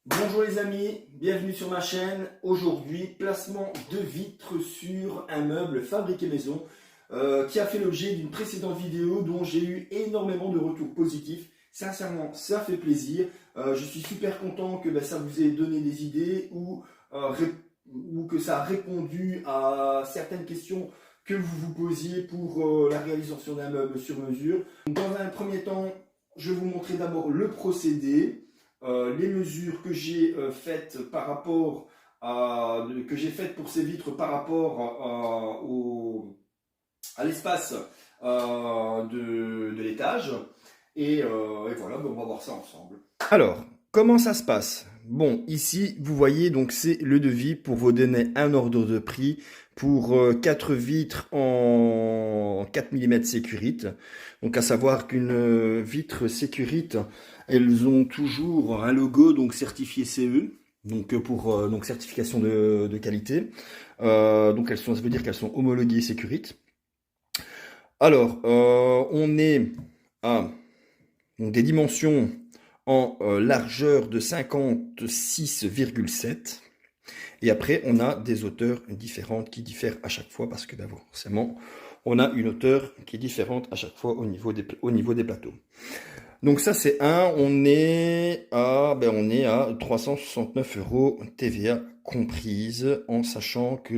Bonjour les amis, bienvenue sur ma chaîne. Aujourd'hui, placement de vitres sur un meuble fabriqué maison qui a fait l'objet d'une précédente vidéo dont j'ai eu énormément de retours positifs. Sincèrement, ça fait plaisir. Je suis super content que ça vous ait donné des idées ou que ça a répondu à certaines questions que vous vous posiez pour la réalisation d'un meuble sur mesure. Dans un premier temps, je vais vous montrer d'abord le procédé. Les mesures que j'ai faites que j'ai faites pour ces vitres par rapport à l'espace de l'étage. Et voilà, on va voir ça ensemble. Alors, comment ça se passe? Bon, ici, vous voyez, donc c'est le devis pour vous donner un ordre de prix pour 4 vitres en 4 mm Sécurite. Donc, à savoir qu'une vitre Sécurite, elles ont toujours un logo donc certifié CE, donc pour donc certification de qualité. Donc ça veut dire qu'elles sont homologuées Sécurite. Alors, on est à donc, des dimensions en largeur de 56,7. Et après, on a des hauteurs différentes qui diffèrent à chaque fois parce que forcément, on a une hauteur qui est différente à chaque fois au niveau des plateaux. Donc ça c'est on est à 369 € TVA comprise, en sachant que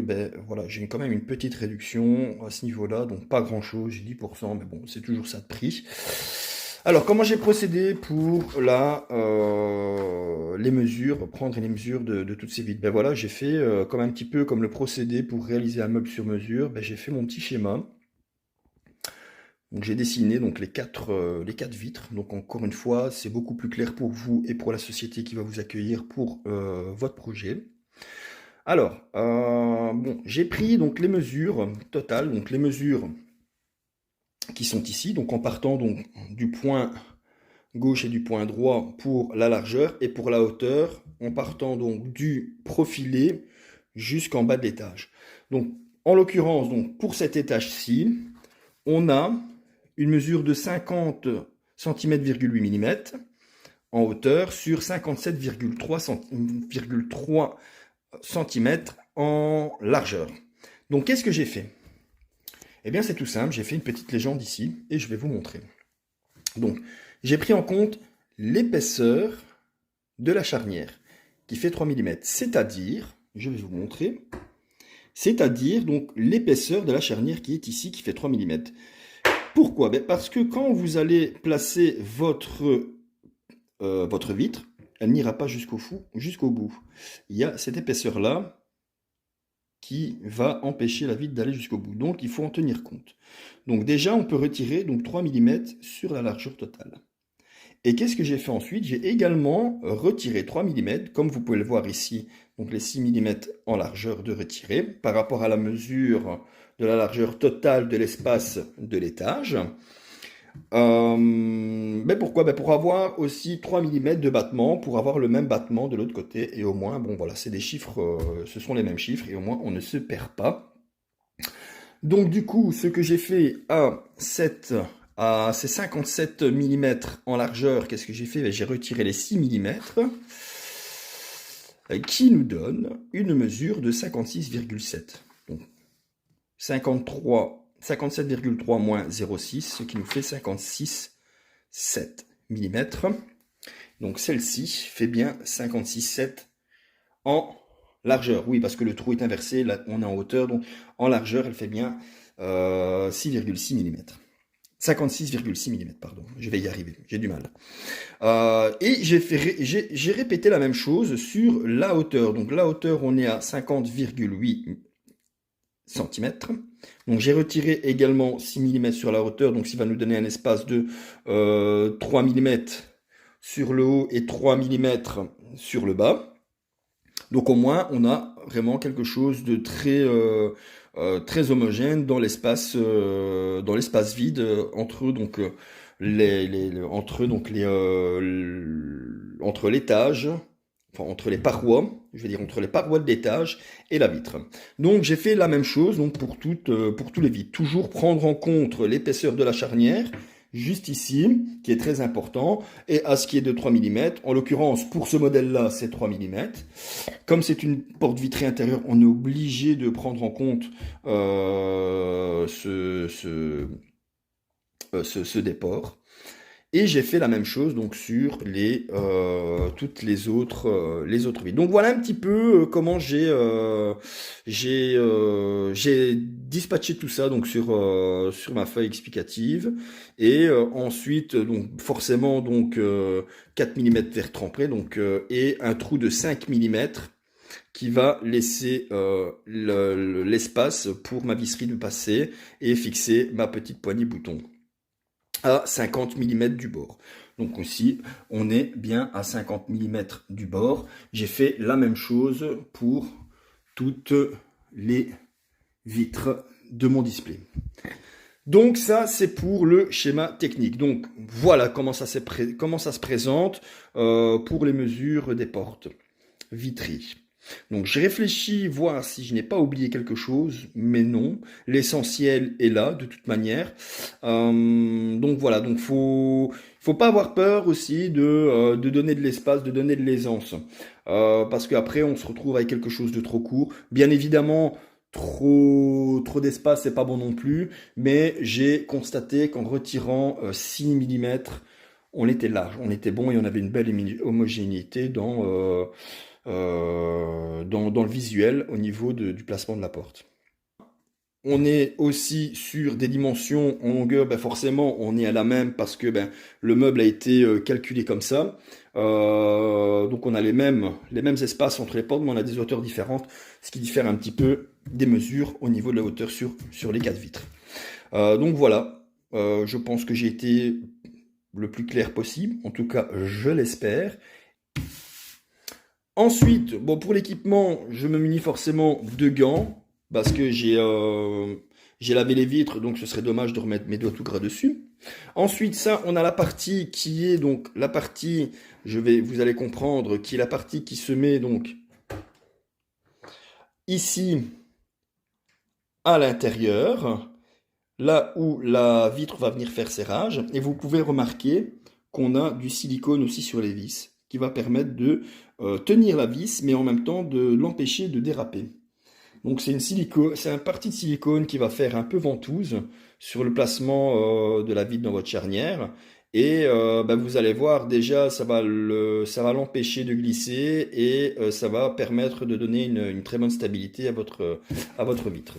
voilà, j'ai quand même une petite réduction à ce niveau-là, donc pas grand-chose, j'ai 10%, mais bon, c'est toujours ça de prix. Alors, comment j'ai procédé pour les mesures, prendre les mesures de toutes ces vitres? Voilà, j'ai fait comme un petit peu comme le procédé pour réaliser un meuble sur mesure. J'ai fait mon petit schéma. Donc j'ai dessiné donc les quatre vitres. Donc encore une fois, c'est beaucoup plus clair pour vous et pour la société qui va vous accueillir pour votre projet. Alors, bon, j'ai pris donc les mesures totales, donc les mesures qui sont ici, donc en partant donc du point gauche et du point droit pour la largeur et pour la hauteur, en partant donc du profilé jusqu'en bas de l'étage. Donc en l'occurrence, donc pour cet étage-ci, on a une mesure de 50 cm,8 mm en hauteur sur 57,3 cm en largeur. Donc qu'est-ce que j'ai fait? Eh bien c'est tout simple, j'ai fait une petite légende ici et je vais vous montrer. Donc j'ai pris en compte l'épaisseur de la charnière qui fait 3 mm, c'est-à-dire, je vais vous montrer, c'est-à-dire donc l'épaisseur de la charnière qui est ici qui fait 3 mm. Pourquoi? Parce que quand vous allez placer votre vitre, elle n'ira pas jusqu'au bout. Il y a cette épaisseur-là qui va empêcher la vitre d'aller jusqu'au bout. Donc, il faut en tenir compte. Donc, déjà, on peut retirer donc 3 mm sur la largeur totale. Et qu'est-ce que j'ai fait ensuite? J'ai également retiré 3 mm, comme vous pouvez le voir ici, donc les 6 mm en largeur de retirer, par rapport à la mesure de la largeur totale de l'espace de l'étage. Pourquoi? Pour avoir aussi 3 mm de battement, pour avoir le même battement de l'autre côté, et au moins, bon voilà, c'est des chiffres, ce sont les mêmes chiffres, et au moins on ne se perd pas. Donc du coup, ce que j'ai fait à ces 57 mm en largeur, qu'est-ce que j'ai fait? J'ai retiré les 6 mm, qui nous donne une mesure de 56,7. Donc 57,3 moins 0,6, ce qui nous fait 56,7 mm. Donc celle-ci fait bien 56,7 en largeur. Oui, parce que le trou est inversé, là on est en hauteur, donc en largeur, elle fait bien 6,6 mm. 56,6 mm, pardon, je vais y arriver, j'ai du mal. Et j'ai répété la même chose sur la hauteur. Donc la hauteur, on est à 50,8 cm. Donc j'ai retiré également 6 mm sur la hauteur, donc ça va nous donner un espace de 3 mm sur le haut et 3 mm sur le bas. Donc au moins on a vraiment quelque chose de très homogène dans l'espace vide entre l'étage, enfin entre les parois, je vais dire entre les parois de l'étage et la vitre. Donc j'ai fait la même chose donc pour tous les vitres. Toujours prendre en compte l'épaisseur de la charnière juste ici, qui est très important, et à ce qui est de 3 mm. En l'occurrence, pour ce modèle-là, c'est 3 mm. Comme c'est une porte vitrée intérieure, on est obligé de prendre en compte ce déport. Et j'ai fait la même chose donc sur toutes les autres vitres. Donc voilà un petit peu comment j'ai dispatché tout ça donc sur ma feuille explicative. Et ensuite donc forcément donc 4 mm verre trempé donc et un trou de 5 mm qui va laisser l'espace pour ma visserie de passer et fixer ma petite poignée bouton à 50 mm du bord. Donc aussi, on est bien à 50 mm du bord. J'ai fait la même chose pour toutes les vitres de mon display. Donc ça, c'est pour le schéma technique. Donc voilà comment ça se présente pour les mesures des portes vitrées. Donc j'ai réfléchi voir si je n'ai pas oublié quelque chose, mais non, l'essentiel est là de toute manière. Donc voilà, donc faut pas avoir peur aussi de donner de l'espace, de donner de l'aisance, parce qu'après on se retrouve avec quelque chose de trop court. Bien évidemment, trop d'espace c'est pas bon non plus, mais j'ai constaté qu'en retirant 6 mm, on était large, on était bon et on avait une belle homogénéité dans le visuel au niveau du placement de la porte. On est aussi sur des dimensions en longueur, ben forcément on est à la même parce que ben, le meuble a été calculé comme ça. Donc on a les mêmes espaces entre les portes, mais on a des hauteurs différentes, ce qui diffère un petit peu des mesures au niveau de la hauteur sur les 4 vitres. Donc voilà, je pense que j'ai été le plus clair possible, en tout cas je l'espère. Ensuite, bon, pour l'équipement, je me munis forcément de gants, parce que j'ai lavé les vitres, donc ce serait dommage de remettre mes doigts tout gras dessus. Ensuite, ça, on a la partie qui est donc la partie, vous allez comprendre, qui est la partie qui se met donc ici à l'intérieur, là où la vitre va venir faire serrage. Et vous pouvez remarquer qu'on a du silicone aussi sur les vis, qui va permettre de tenir la vis, mais en même temps de l'empêcher de déraper. Donc c'est une partie de silicone qui va faire un peu ventouse sur le placement de la vitre dans votre charnière. Et vous allez voir déjà, ça va l'empêcher de glisser et ça va permettre de donner une très bonne stabilité à votre vitre.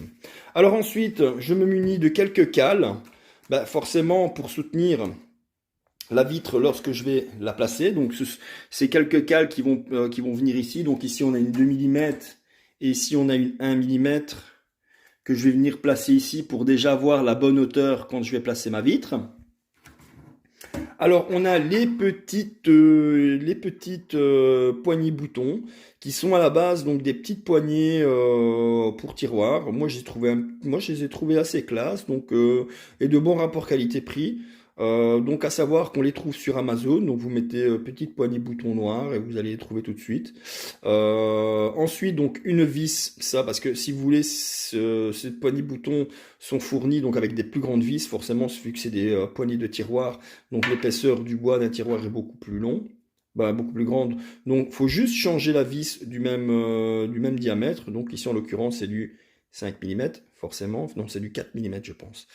Alors ensuite, je me munis de quelques cales, forcément pour soutenir la vitre lorsque je vais la placer. Donc c'est quelques cales qui vont venir ici. Donc ici on a une 2 mm et ici on a une 1 mm que je vais venir placer ici pour déjà avoir la bonne hauteur quand je vais placer ma vitre. Alors on a les petites poignées boutons qui sont à la base donc des petites poignées pour tiroirs. Moi je les ai trouvées assez classe donc et de bon rapport qualité-prix. Donc à savoir qu'on les trouve sur Amazon, donc vous mettez petite poignée bouton noir et vous allez les trouver tout de suite. Ensuite donc une vis, ça parce que si vous voulez ces poignées boutons sont fournies donc avec des plus grandes vis, forcément vu que c'est des poignées de tiroir, donc l'épaisseur du bois d'un tiroir est beaucoup plus long. Beaucoup plus grande, donc faut juste changer la vis du même diamètre, donc ici en l'occurrence c'est du 5 mm, forcément, non c'est du 4 mm je pense.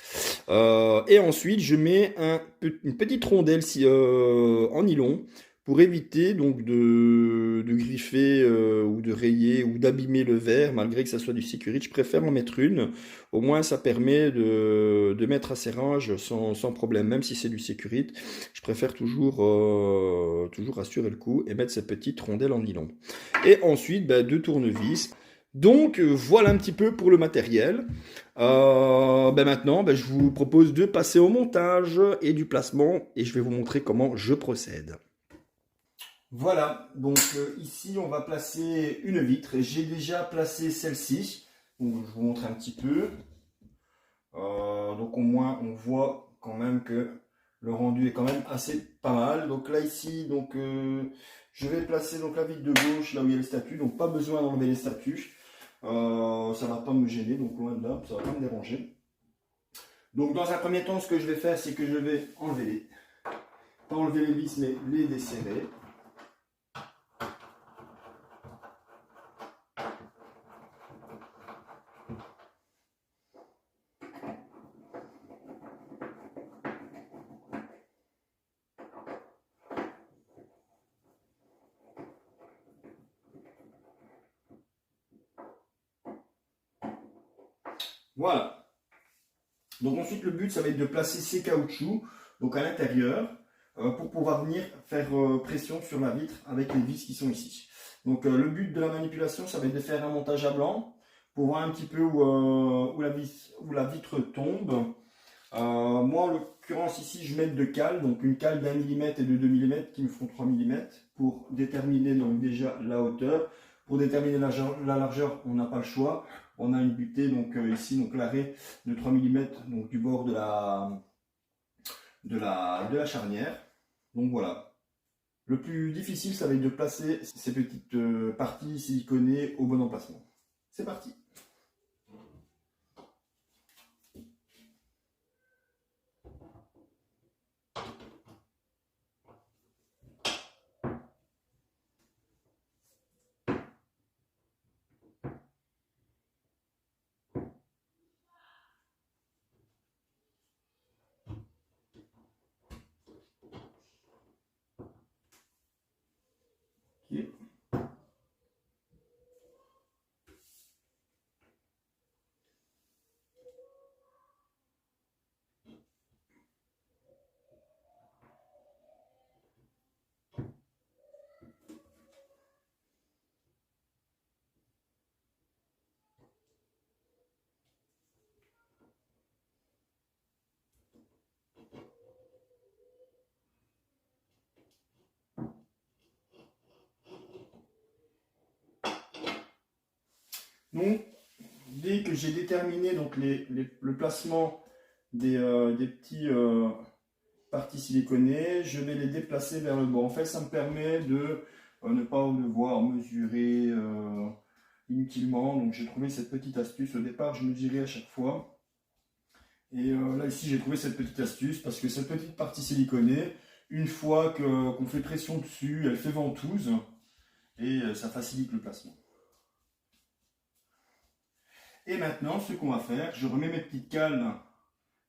Et ensuite je mets une petite rondelle en nylon pour éviter donc de griffer ou de rayer ou d'abîmer le verre malgré que ça soit du Securite. Je préfère en mettre une, au moins ça permet de mettre à serrage sans problème, même si c'est du Securite. Je préfère toujours assurer le coup et mettre cette petite rondelle en nylon. Et ensuite 2 tournevis. Donc voilà un petit peu pour le matériel. Maintenant, je vous propose de passer au montage et du placement et je vais vous montrer comment je procède. Voilà, donc ici on va placer une vitre. J'ai déjà placé celle-ci. Donc je vous montre un petit peu. Donc au moins on voit quand même que le rendu est quand même assez pas mal. Donc là ici, donc je vais placer donc la vitre de gauche là où il y a les statues. Donc pas besoin d'enlever les statues. Ça va pas me gêner, donc loin de là, ça va pas me déranger. Donc dans un premier temps, ce que je vais faire, c'est que je vais enlever pas enlever les vis, mais les desserrer. Voilà. Donc ensuite, le but, ça va être de placer ces caoutchoucs donc à l'intérieur pour pouvoir venir faire pression sur la vitre avec les vis qui sont ici. Donc le but de la manipulation, ça va être de faire un montage à blanc pour voir un petit peu où la vitre tombe. Moi, en l'occurrence, ici, je mets de cales, donc une cale d'1 mm et de 2 mm qui me font 3 mm pour déterminer donc déjà la hauteur. Pour déterminer la largeur, on n'a pas le choix. On a une butée, donc ici, donc l'arrêt de 3 mm donc, du bord de la charnière. Donc voilà. Le plus difficile, ça va être de placer ces petites parties siliconées au bon emplacement. C'est parti. Okay. Donc, dès que j'ai déterminé donc, le placement des petits parties siliconées, je vais les déplacer vers le bas. En fait, ça me permet de ne pas devoir mesurer inutilement. Donc, j'ai trouvé cette petite astuce. Au départ, je mesurais à chaque fois. Et là, ici, j'ai trouvé cette petite astuce parce que cette petite partie siliconée, une fois qu'on fait pression dessus, elle fait ventouse et ça facilite le placement. Et maintenant, ce qu'on va faire, je remets mes petites cales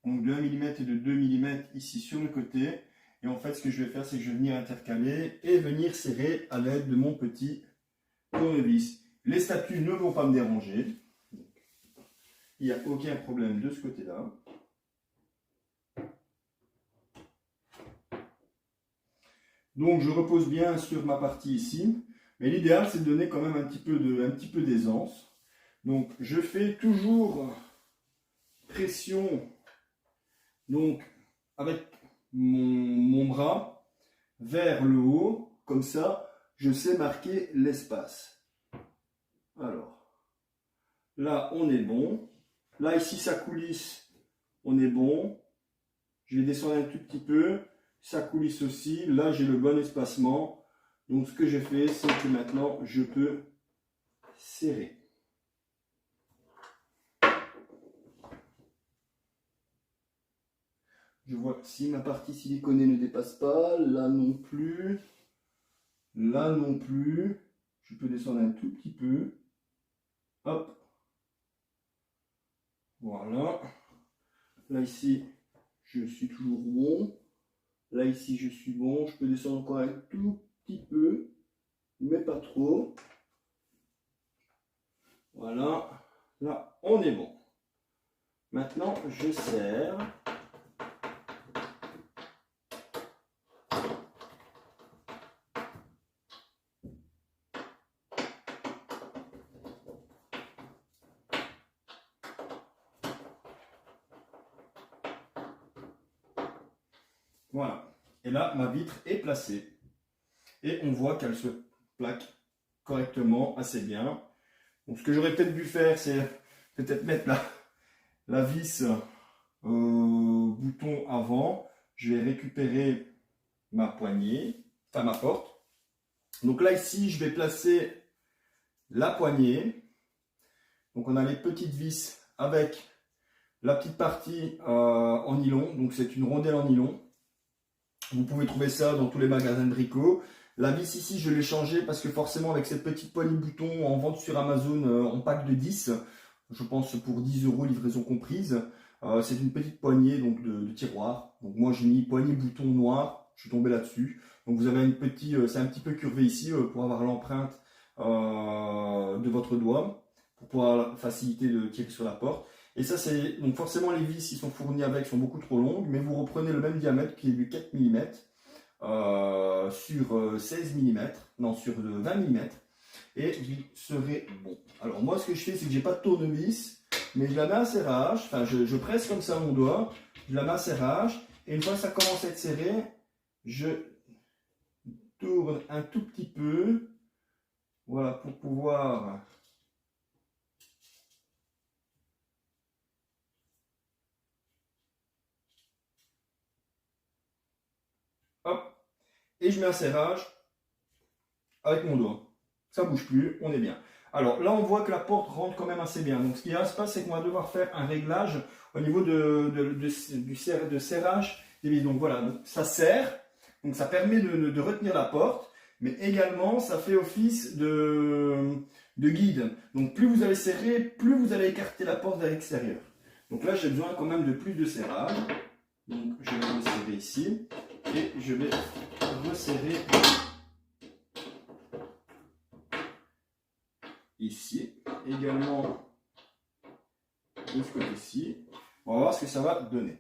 donc de 1 mm et de 2 mm ici sur le côté. Et en fait, ce que je vais faire, c'est que je vais venir intercaler et venir serrer à l'aide de mon petit tournevis. Les statues ne vont pas me déranger. Il n'y a aucun problème de ce côté-là. Donc, je repose bien sur ma partie ici. Mais l'idéal, c'est de donner quand même un petit peu d'aisance. Donc, je fais toujours pression donc, avec mon bras vers le haut. Comme ça, je sais marquer l'espace. Alors, là, on est bon. Là, ici, ça coulisse. On est bon. Je vais descendre un tout petit peu. Ça coulisse aussi. Là, j'ai le bon espacement. Donc, ce que je fais, c'est que maintenant, je peux serrer. Je vois que si ma partie siliconée ne dépasse pas, là non plus, je peux descendre un tout petit peu. Hop. Voilà. Là ici, je suis toujours bon. Là ici, je suis bon. Je peux descendre encore un tout petit peu, mais pas trop. Voilà. Là, on est bon. Maintenant, je serre. Voilà. Et là, ma vitre est placée. Et on voit qu'elle se plaque correctement, assez bien. Donc, ce que j'aurais peut-être dû faire, c'est peut-être mettre la vis bouton avant. Je vais récupérer ma poignée, enfin ma porte. Donc là, ici, je vais placer la poignée. Donc, on a les petites vis avec la petite partie en nylon, donc c'est une rondelle en nylon. Vous pouvez trouver ça dans tous les magasins de brico. La vis ici, je l'ai changée parce que forcément avec cette petite poignée bouton en vente sur Amazon en pack de 10, je pense pour 10 € livraison comprise, c'est une petite poignée donc, de tiroir. Donc moi j'ai mis poignée bouton noir, je suis tombé là-dessus. Donc vous avez une petite, c'est un petit peu curvé ici pour avoir l'empreinte de votre doigt, pour pouvoir faciliter de tirer sur la porte. Et ça c'est, donc forcément les vis qui sont fournies avec sont beaucoup trop longues, mais vous reprenez le même diamètre qui est du 4 mm sur 16 mm, non sur 20 mm, et vous serez bon. Alors moi ce que je fais c'est que j'ai pas de tournevis, mais je la mets à serrage, enfin je presse comme ça mon doigt, je la mets à serrage, et une fois que ça commence à être serré, je tourne un tout petit peu, voilà, pour pouvoir hop, et je mets un serrage avec mon doigt. Ça bouge plus, on est bien. Alors là, on voit que la porte rentre quand même assez bien. Donc ce qui va se passer, c'est qu'on va devoir faire un réglage au niveau de serrage des vis. Donc voilà, donc ça serre, donc ça permet de retenir la porte, mais également ça fait office de guide. Donc plus vous allez serrer, plus vous allez écarter la porte vers l'extérieur. Donc là, j'ai besoin quand même de plus de serrage. Donc je vais resserrer ici et je vais resserrer ici, également de ce côté-ci. On va voir ce que ça va donner.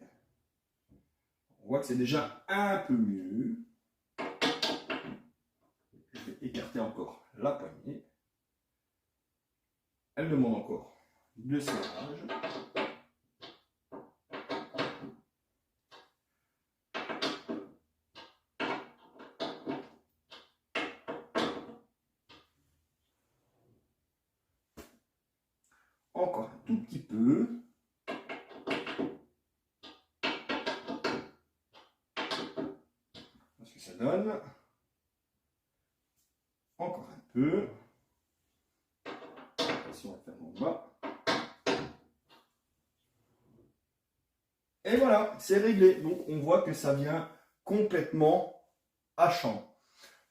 On voit que c'est déjà un peu mieux. Je vais écarter encore la poignée. Elle demande encore de serrage. Encore un tout petit peu. Ce que ça donne. Encore un peu. Si on va faire en bas. Et voilà, c'est réglé. Donc on voit que ça vient complètement à champ.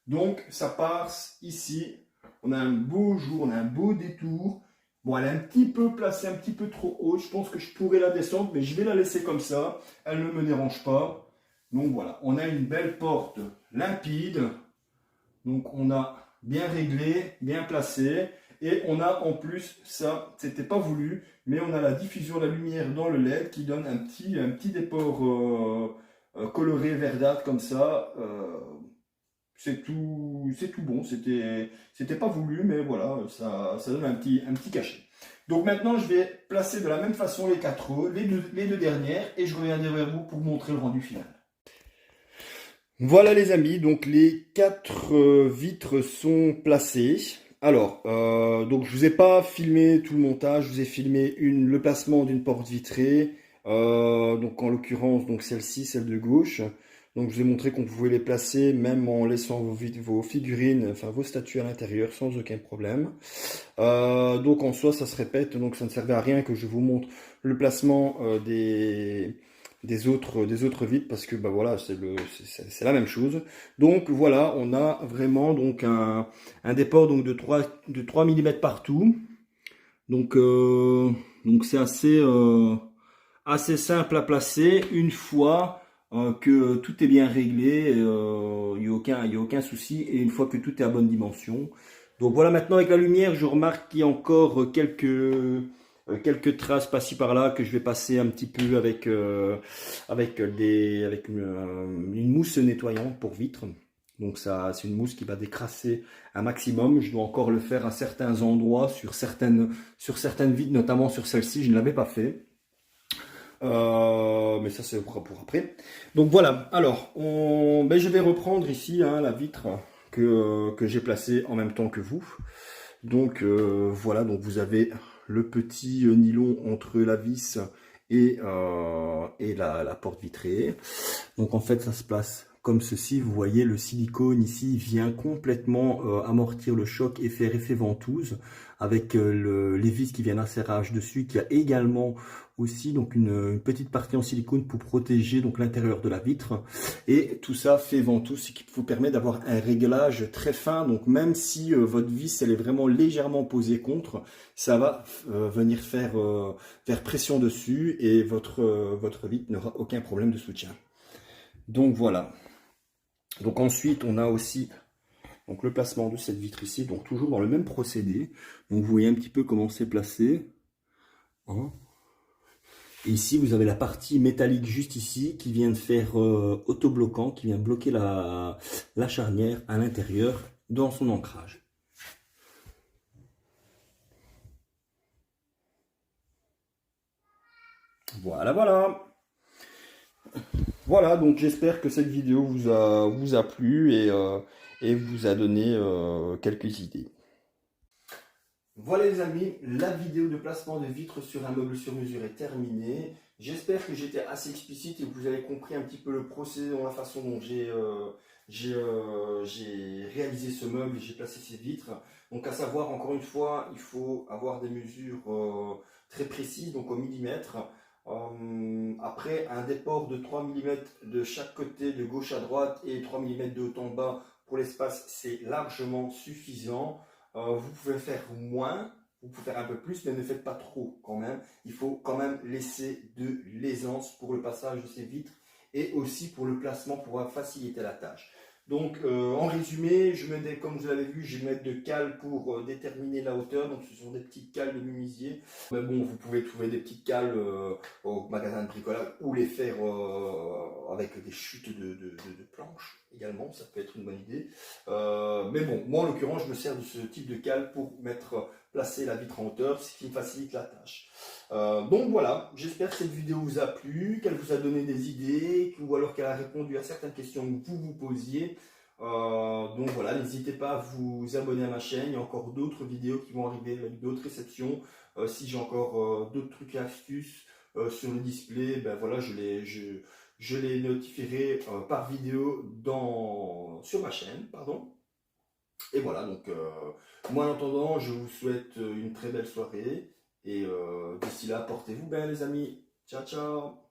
Donc ça passe ici. On a un beau jour, on a un beau détour. Bon, elle est un petit peu placée, un petit peu trop haute. Je pense que je pourrais la descendre, mais je vais la laisser comme ça. Elle ne me dérange pas. Donc voilà, on a une belle porte limpide. Donc on a bien réglé, bien placé. Et on a en plus, ça, c'était pas voulu, mais on a la diffusion de la lumière dans le LED qui donne un petit déport coloré verdâtre comme ça. C'est tout bon, c'était pas voulu, mais voilà, ça donne un petit cachet. Donc maintenant, je vais placer de la même façon les 4 autres, les deux dernières, et je reviendrai vers vous pour vous montrer le rendu final. Voilà les amis, donc les 4 vitres sont placées. Alors, donc je vous ai pas filmé tout le montage, je vous ai filmé le placement d'une porte vitrée, donc en l'occurrence donc celle-ci, celle de gauche. Donc je vous ai montré qu'on pouvait les placer même en laissant vos figurines, enfin vos statues à l'intérieur sans aucun problème. Donc en soi ça se répète, donc ça ne servait à rien que je vous montre le placement des autres vitres parce que bah voilà c'est la même chose. Donc voilà, on a vraiment donc un déport donc de 3 mm partout. Donc c'est assez simple à placer une fois que tout est bien réglé, il n'y a aucun souci, et une fois que tout est à bonne dimension. Donc voilà, maintenant avec la lumière, je remarque qu'il y a encore quelques traces par-ci par-là que je vais passer un petit peu avec une mousse nettoyante pour vitres. Donc ça, c'est une mousse qui va décrasser un maximum. Je dois encore le faire à certains endroits, sur certaines vitres, notamment sur celle-ci, je ne l'avais pas fait. Mais ça c'est pour après. Donc voilà, alors je vais reprendre ici la vitre que j'ai placée en même temps que vous. Donc voilà, donc vous avez le petit nylon entre la vis et la porte vitrée. Donc en fait ça se place comme ceci. Vous voyez, le silicone ici vient complètement amortir le choc et faire effet ventouse avec les vis qui viennent à serrage dessus, qui a également aussi donc une petite partie en silicone pour protéger donc l'intérieur de la vitre. Et tout ça fait ventouse, ce qui vous permet d'avoir un réglage très fin. Donc même si votre vis elle est vraiment légèrement posée contre, ça va venir faire pression dessus et votre vitre n'aura aucun problème de soutien. Donc voilà. Donc ensuite on a aussi donc le placement de cette vitre ici, donc toujours dans le même procédé. Donc vous voyez un petit peu comment c'est placé. Hein. Et ici vous avez la partie métallique juste ici qui vient de faire autobloquant, qui vient bloquer la charnière à l'intérieur dans son ancrage. Voilà, voilà. Voilà, donc j'espère que cette vidéo vous a plu et vous a donné quelques idées. Voilà les amis, la vidéo de placement de vitres sur un meuble sur mesure est terminée. J'espère que j'étais assez explicite et que vous avez compris un petit peu le procédé dans la façon dont j'ai réalisé ce meuble et j'ai placé ces vitres. Donc à savoir, encore une fois, il faut avoir des mesures très précises, donc au millimètre. Après, un déport de 3 mm de chaque côté, de gauche à droite, et 3 mm de haut en bas pour l'espace, c'est largement suffisant. Vous pouvez faire moins, vous pouvez faire un peu plus, mais ne faites pas trop quand même. Il faut quand même laisser de l'aisance pour le passage de ces vitres et aussi pour le placement pour faciliter la tâche. Donc en résumé, comme vous l'avez vu, je vais mettre de cales pour déterminer la hauteur. Donc ce sont des petites cales de menuisier. Mais bon, vous pouvez trouver des petites cales au magasin de bricolage ou les faire avec des chutes de planches également. Ça peut être une bonne idée. Mais bon, moi en l'occurrence, je me sers de ce type de cale pour placer la vitre en hauteur, ce qui me facilite la tâche. Donc voilà, j'espère que cette vidéo vous a plu, qu'elle vous a donné des idées, ou alors qu'elle a répondu à certaines questions que vous vous posiez. Donc voilà, n'hésitez pas à vous abonner à ma chaîne, il y a encore d'autres vidéos qui vont arriver avec d'autres réceptions. Si j'ai encore d'autres trucs et astuces sur le display, ben voilà, je les notifierai par vidéo sur ma chaîne, pardon. Et voilà, donc moi en attendant, je vous souhaite une très belle soirée. Et d'ici là, portez-vous bien les amis. Ciao, ciao.